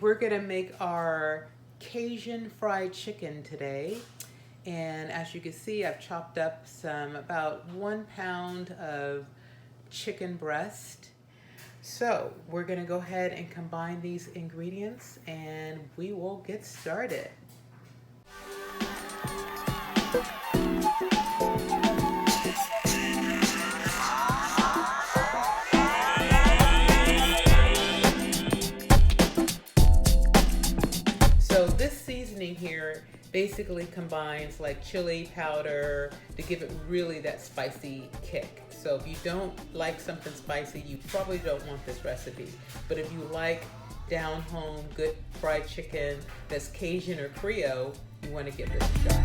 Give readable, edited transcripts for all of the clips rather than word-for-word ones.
we're gonna make our Cajun fried chicken today. And as you can see, I've chopped up about 1 pound of chicken breast. So we're gonna go ahead and combine these ingredients and we will get started. So this seasoning here basically combines like chili powder to give it really that spicy kick. So if you don't like something spicy, you probably don't want this recipe. But if you like down home good fried chicken that's Cajun or Creole, you want to give this a try.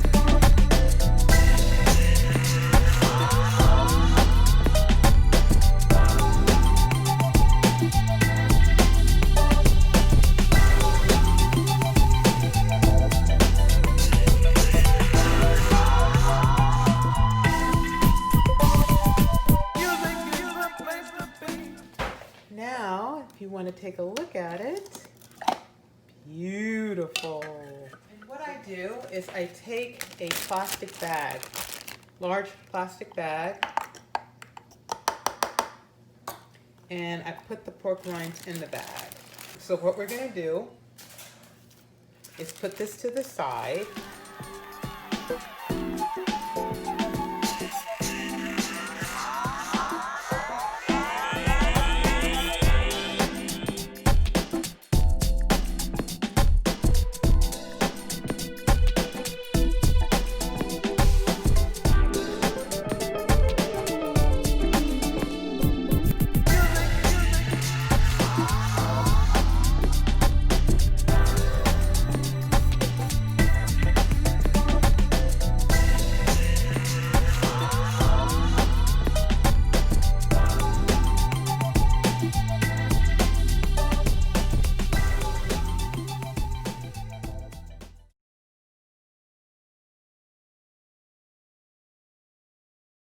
Now, if you want to take a look at it, beautiful. And what I do is I take a plastic bag, large plastic bag, and I put the pork rinds in the bag. So what we're going to do is put this to the side.